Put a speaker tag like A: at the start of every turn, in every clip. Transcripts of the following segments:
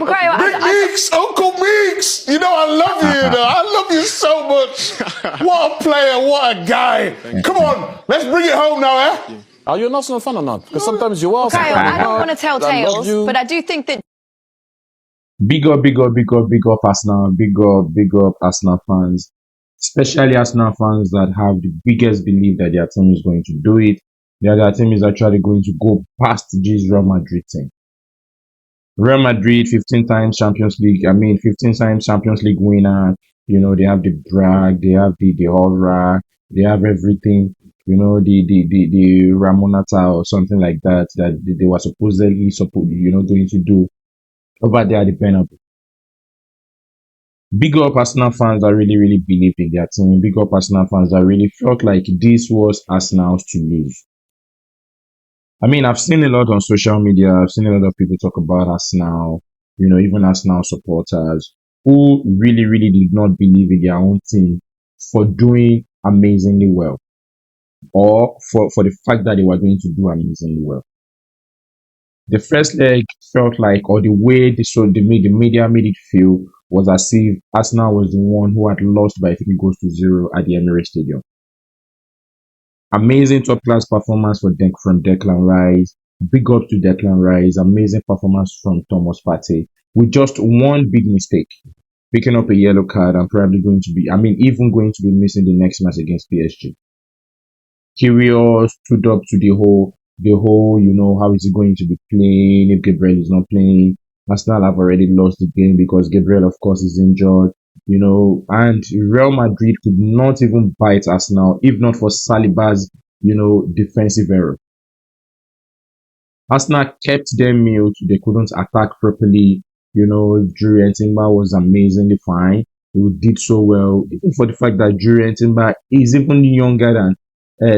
A: Meeks, Uncle Meeks. You know I love you. You know I love you so much. What a player! What a guy! Come on, let's bring it home now, eh?
B: Are you an Arsenal fan or not? Because sometimes you are.
C: I don't want to tell tales, but I do think that.
D: Big up Arsenal. Big up Arsenal fans. Especially Arsenal fans that have the biggest belief that their team is going to do it. That their team is actually going to go past this Real Madrid team. Real Madrid, 15 times Champions League. 15 times Champions League winner. You know, they have the brag, they have the aura, they have everything. You know, the Romantada or something like that they were supposedly going to do over there at the Bernabéu. Big up Arsenal fans that really believed in their team. Big up Arsenal fans that really felt like this was Arsenal's to lose. I've seen a lot on social media. I've seen a lot of people talk about Arsenal, you know, even Arsenal supporters who really did not believe in their own team for doing amazingly well, or for the fact that they were going to do amazingly well. The first leg felt like, or the way the media made it feel, was as if Arsenal was the one who had lost by 3 goals to 0 at the Emirates Stadium. Amazing top-class performance from Declan Rice. Big up to Declan Rice. Amazing performance from Thomas Partey. With just one big mistake, picking up a yellow card and probably going to be missing the next match against PSG. Kyrgios stood up to the whole, you know, how is he going to be playing if Gabriel is not playing? Arsenal have already lost the game because Gabriel, of course, is injured, you know, and Real Madrid could not even bite Arsenal if not for Saliba's, you know, defensive error. Arsenal kept them mute. They couldn't attack properly. You know, Jurriën Timber was amazingly fine. He did so well, even for the fact that Jurriën Timber is even younger than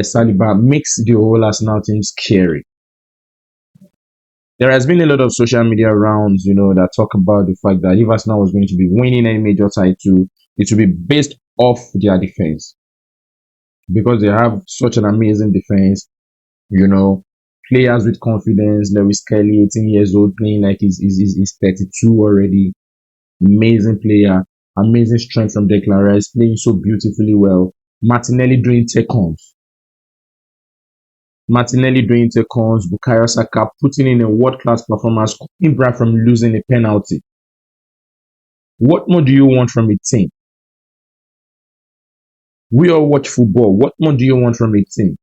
D: Saliba, makes the whole Arsenal team scary. There has been a lot of social media rounds, you know, that talk about the fact that if Arsenal was going to be winning any major title, it would be based off their defense. Because they have such an amazing defense, you know, players with confidence. Lewis Kelly, 18 years old, playing like he's 32 already. Amazing player. Amazing strength from Declan Rice, playing so beautifully well. Martinelli doing take-ons. Bukayo Saka putting in a world-class performance, keeping Brad from losing a penalty. What more do you want from a team? We all watch football. What more do you want from a team?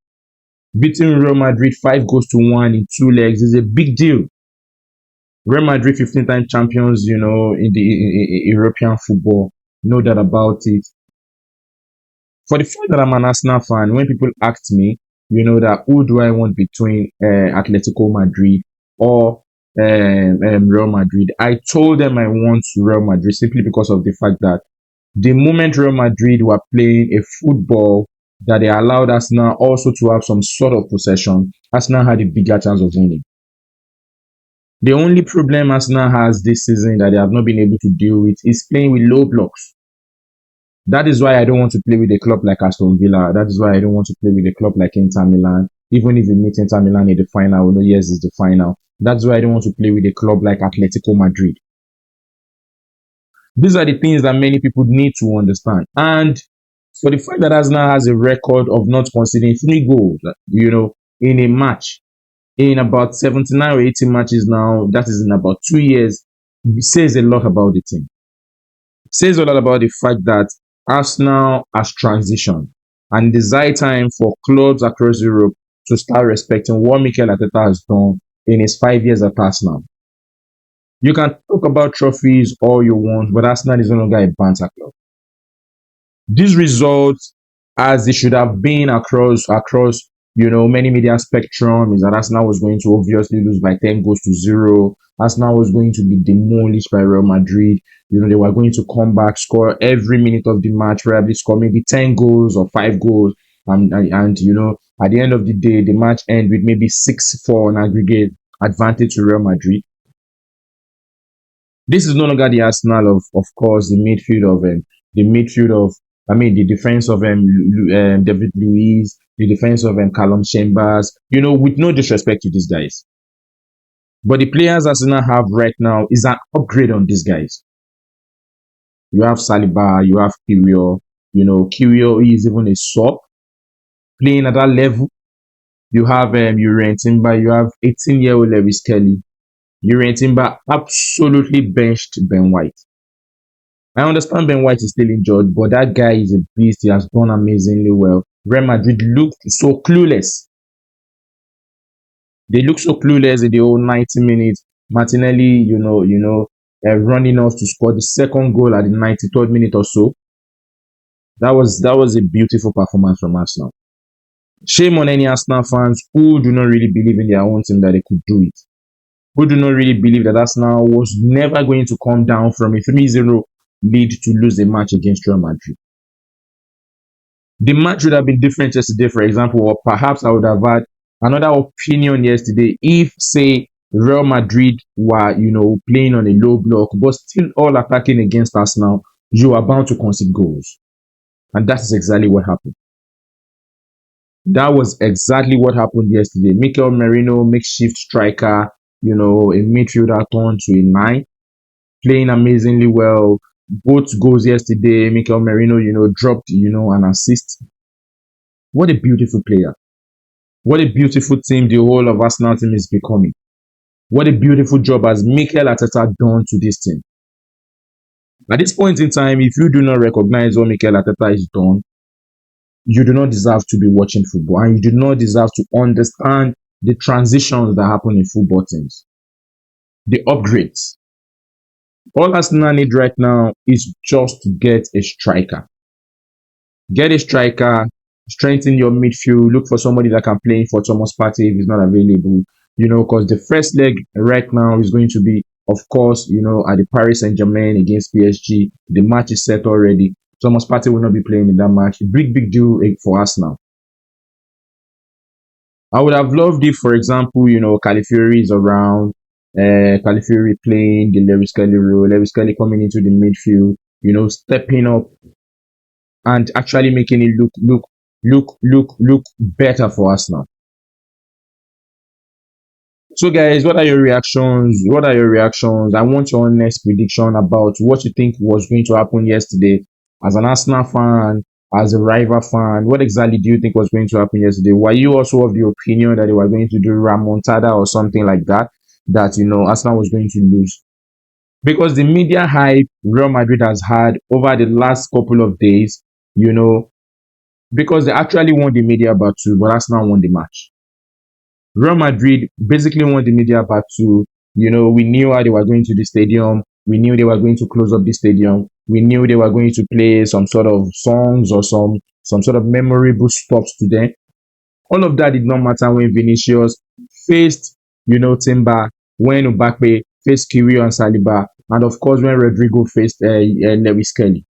D: Beating Real Madrid 5 goals to 1 in 2 legs is a big deal. Real Madrid 15-time champions, you know, in the European football. No doubt about it. For the fact that I'm an Arsenal fan, when people ask me, you know, that who do I want between Atletico Madrid or Real Madrid, I told them I want Real Madrid simply because of the fact that the moment Real Madrid were playing a football that they allowed Arsenal also to have some sort of possession, Arsenal had a bigger chance of winning. The only problem Arsenal has this season that they have not been able to deal with is playing with low blocks. That is why I don't want to play with a club like Aston Villa. That is why I don't want to play with a club like Inter Milan. Even if we meet Inter Milan in the final, no, yes, it's the final. That's why I don't want to play with a club like Atletico Madrid. These are the things that many people need to understand. And for the fact that Arsenal has a record of not conceding 3 goals, you know, in a match, in about 79 or 80 matches now, that is in about 2 years, it says a lot about the team. It says a lot about the fact that Arsenal has transitioned, and it is high time for clubs across Europe to start respecting what Mikel Arteta has done in his 5 years at Arsenal. You can talk about trophies all you want, but Arsenal is no longer a banter club. These results, as it should have been across you know, many media spectrum, is that Arsenal was going to obviously lose by 10 goals to 0. Arsenal was going to be demolished by Real Madrid. You know, they were going to come back, score every minute of the match, probably score maybe 10 goals or 5 goals. And you know, at the end of the day, the match ended with maybe 6-4 on aggregate advantage to Real Madrid. This is no longer the Arsenal of course, the defense of David Luiz, the defense of Callum Chambers, you know, with no disrespect to these guys. But the players Arsenal have right now is an upgrade on these guys. You have Saliba, you have Kiwior. Kiwior is even a sub playing at that level. You have Urian Timber, you have 18-year-old Lewis Kelly. Urian Timber absolutely benched Ben White. I understand Ben White is still injured, but that guy is a beast. He has done amazingly well. Real Madrid looked so clueless. They looked so clueless in the whole 90 minutes. Martinelli, running off to score the second goal at the 93rd minute or so. That was a beautiful performance from Arsenal. Shame on any Arsenal fans who do not really believe in their own team that they could do it. Who do not really believe that Arsenal was never going to come down from a 3-0 lead to lose a match against Real Madrid. The match would have been different yesterday, for example, or perhaps I would have had another opinion yesterday if, say, Real Madrid were, playing on a low block, but still all attacking against Arsenal. You are bound to concede goals. And that is exactly what happened. That was exactly what happened yesterday. Mikel Merino, makeshift striker, a midfielder turned to a 9, playing amazingly well. Both goals yesterday, Mikel Merino, dropped, an assist. What a beautiful player. What a beautiful team the whole of Arsenal team is becoming. What a beautiful job has Mikel Arteta done to this team. At this point in time, if you do not recognize what Mikel Arteta has done, you do not deserve to be watching football, and you do not deserve to understand the transitions that happen in football teams. The upgrades. All Arsenal need right now is just to get a striker. Get a striker, strengthen your midfield, look for somebody that can play for Thomas Partey if he's not available. Because the first leg right now is going to be, of course, at the Paris Saint-Germain against PSG. The match is set already. Thomas Partey will not be playing in that match. Big deal for Arsenal. I would have loved if, for example, Calafiori is around, Calafiori playing the Lewis Kelly role, Lewis Kelly coming into the midfield, stepping up and actually making it look better for Arsenal. So guys, what are your reactions? I want your honest prediction about what you think was going to happen yesterday. As an Arsenal fan, as a rival fan, what exactly do you think was going to happen yesterday? Were you also of the opinion that they were going to do Romantada or something like that? That, Arsenal was going to lose? Because the media hype Real Madrid has had over the last couple of days, because they actually won the media battle, but Arsenal won the match. Real Madrid basically won the media battle. We knew how they were going to the stadium. We knew they were going to close up the stadium. We knew they were going to play some sort of songs or some sort of memorable stops to them. All of that did not matter when Vinicius faced, Timber, when Mbappe faced Kiwior and Saliba, and of course when Rodrigo faced Lewis Kelly.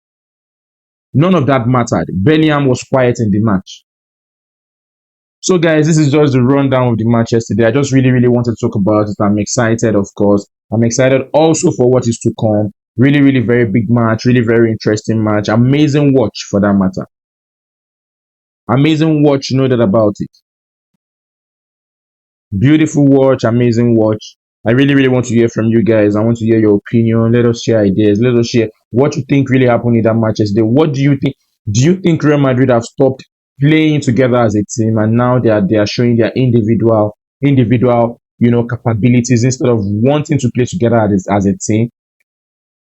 D: None of that mattered. Bellingham was quiet in the match. So guys, this is just the rundown of the match yesterday. I just really wanted to talk about it. I'm excited, of course. I'm excited also for what is to come. Really very big match. Really very interesting match. Amazing watch for that matter. Amazing watch, that about it. Beautiful watch, amazing watch. I really want to hear from you guys. I want to hear your opinion. Let us share ideas. Let us share what you think really happened in that match yesterday. What do you think? Do you think Real Madrid have stopped playing together as a team, and now they are showing their individual capabilities instead of wanting to play together as a team?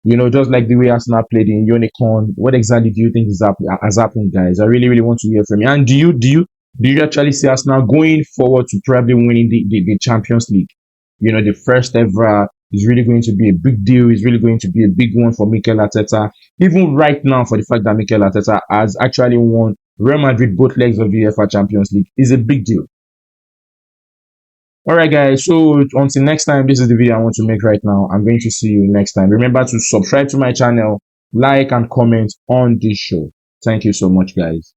D: Just like the way Arsenal played in Unicorn. What exactly do you think has happened, guys? I really want to hear from you. And do you actually see Arsenal going forward to probably winning the Champions League? The first ever is really going to be a big deal. It's really going to be a big one for Mikel Arteta. Even right now, for the fact that Mikel Arteta has actually won Real Madrid both legs of the UEFA Champions League is a big deal. Alright guys, so until next time, this is the video I want to make right now. I'm going to see you next time. Remember to subscribe to my channel, like and comment on this show. Thank you so much, guys.